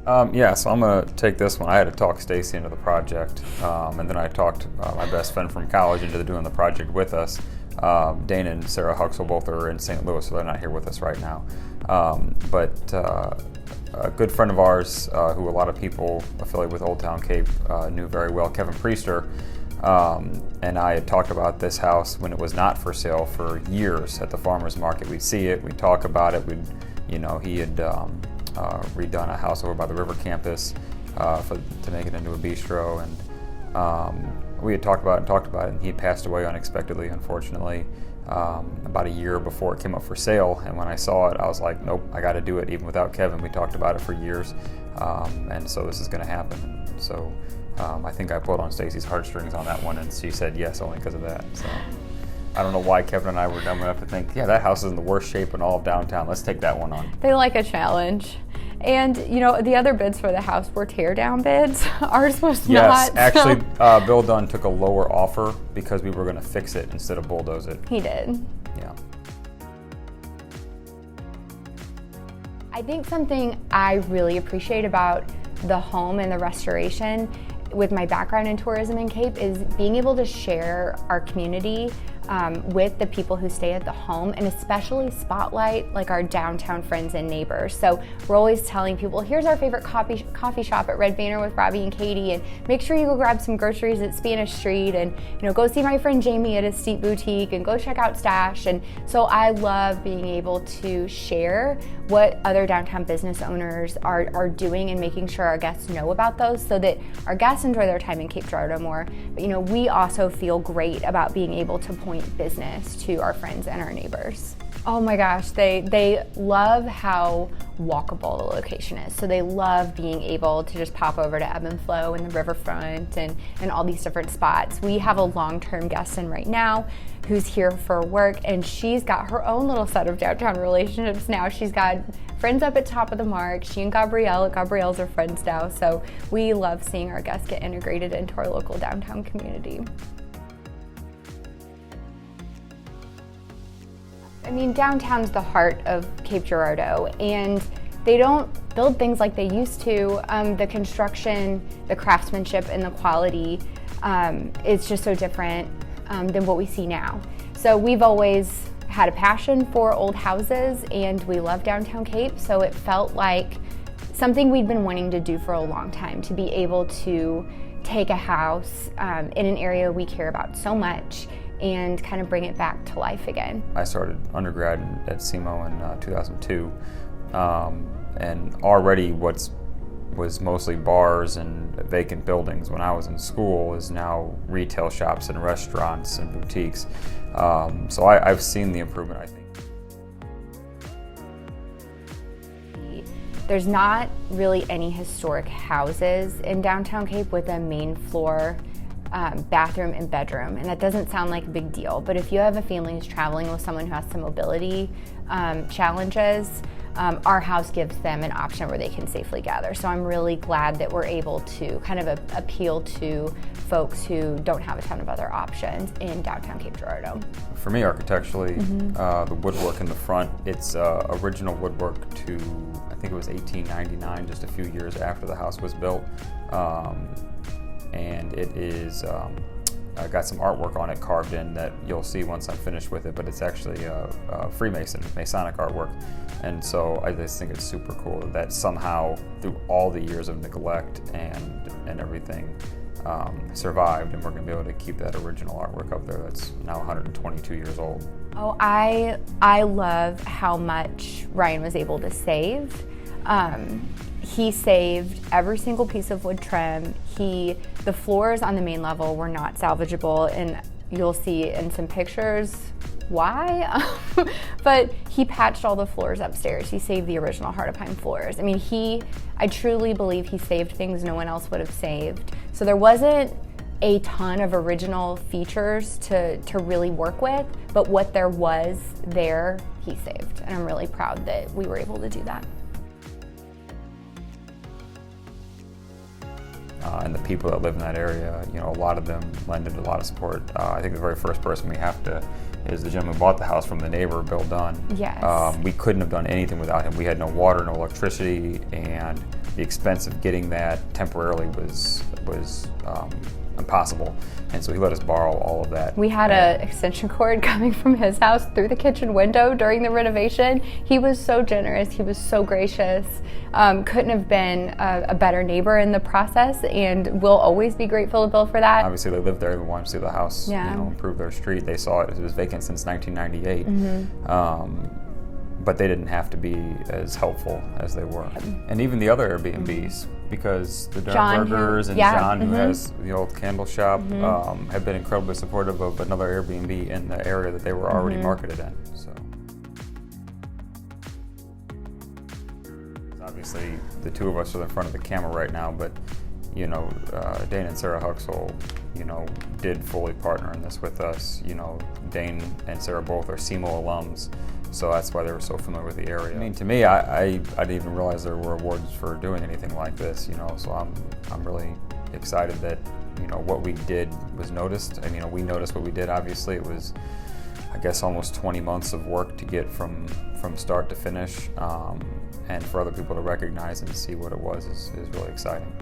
Yeah, so I'm going to take this one. I had to talk Stacy into the project, and then I talked my best friend from college into doing the project with us. Dana and Sarah Huxell both are in St. Louis, so they're not here with us right now. But a good friend of ours, who a lot of people affiliated with Old Town Cape knew very well, Kevin Priester, and I had talked about this house when it was not for sale for years at the farmer's market. We'd see it, we'd talk about it, he had redone a house over by the river campus to make it into a bistro, and we had talked about it, and he passed away unexpectedly, unfortunately, about a year before it came up for sale. And when I saw it, I was like, nope, I got to do it. Even without Kevin, we talked about it for years, and so this is going to happen. So I think I pulled on Stacy's heartstrings on that one, and she said yes only because of that. So I don't know why Kevin and I were dumb enough to think, yeah, that house is in the worst shape in all of downtown. Let's take that one on. They like a challenge. And, the other bids for the house were tear-down bids. Ours was yes, not. Yes, actually, Bill Dunn took a lower offer because we were going to fix it instead of bulldoze it. He did. Yeah. I think something I really appreciate about the home and the restoration with my background in tourism in Cape is being able to share our community with the people who stay at the home, and especially spotlight like our downtown friends and neighbors. So we're always telling people, here's our favorite coffee shop at Red Banner with Robbie and Katie, and make sure you go grab some groceries at Spanish Street, and go see my friend Jamie at Estate Boutique, and go check out Stash. And so I love being able to share what other downtown business owners are doing and making sure our guests know about those so that our guests enjoy their time in Cape Girardeau more. But we also feel great about being able to point business to our friends and our neighbors. Oh my gosh, they love how walkable the location is. So they love being able to just pop over to Ebb and Flow and the riverfront and all these different spots. We have a long-term guest in right now who's here for work, and she's got her own little set of downtown relationships now. She's got friends up at Top of the Mark. She and Gabrielle's are friends now. So we love seeing our guests get integrated into our local downtown community. Downtown's the heart of Cape Girardeau, and they don't build things like they used to. The construction, the craftsmanship, and the quality is just so different than what we see now. So we've always had a passion for old houses, and we love downtown Cape, so it felt like something we'd been wanting to do for a long time, to be able to take a house in an area we care about so much and kind of bring it back to life again. I started undergrad at SEMO in 2002, and already was mostly bars and vacant buildings when I was in school is now retail shops and restaurants and boutiques. So I've seen the improvement, I think. There's not really any historic houses in downtown Cape with a main floor bathroom and bedroom, and that doesn't sound like a big deal, but if you have a family who's traveling with someone who has some mobility challenges, our house gives them an option where they can safely gather. So I'm really glad that we're able to kind of appeal to folks who don't have a ton of other options in downtown Cape Girardeau. For me, architecturally, the woodwork in the front, it's original woodwork to, I think it was 1899, just a few years after the house was built. And it is got some artwork on it carved in that you'll see once I'm finished with it, but it's actually Masonic artwork. And so I just think it's super cool that somehow through all the years of neglect and everything survived, and we're going to be able to keep that original artwork up there that's now 122 years old. Oh, I love how much Ryan was able to save. He saved every single piece of wood trim. The floors on the main level were not salvageable, and you'll see in some pictures why, but he patched all the floors upstairs. He saved the original Heart of Pine floors. I truly believe he saved things no one else would have saved. So there wasn't a ton of original features to really work with, but what there was there, he saved. And I'm really proud that we were able to do that. And the people that live in that area, a lot of them lended a lot of support. I think the very first person we have to is the gentleman who bought the house from the neighbor, Bill Dunn. Yes. We couldn't have done anything without him. We had no water, no electricity, and the expense of getting that temporarily was impossible. And so he let us borrow all of that. We had an extension cord coming from his house through the kitchen window during the renovation. He was so generous. He was so gracious. Couldn't have been a better neighbor in the process, and we'll always be grateful to Bill for that. Obviously, they lived there. They wanted to see the house, improve their street. They saw it. It was vacant since 1998. But they didn't have to be as helpful as they were. And even the other Airbnbs, because the Darn Burgers and John, who has the old candle shop, have been incredibly supportive of another Airbnb in the area that they were already marketed in. So obviously, the two of us are in front of the camera right now, but Dane and Sarah Huxell, did fully partner in this with us. Dane and Sarah both are SEMO alums, so that's why they were so familiar with the area. I mean, to me, I didn't even realize there were awards for doing anything like this, so I'm really excited that, what we did was noticed. I mean, we noticed what we did. Obviously, it was, I guess, almost 20 months of work to get from start to finish, and for other people to recognize and see what it was is really exciting.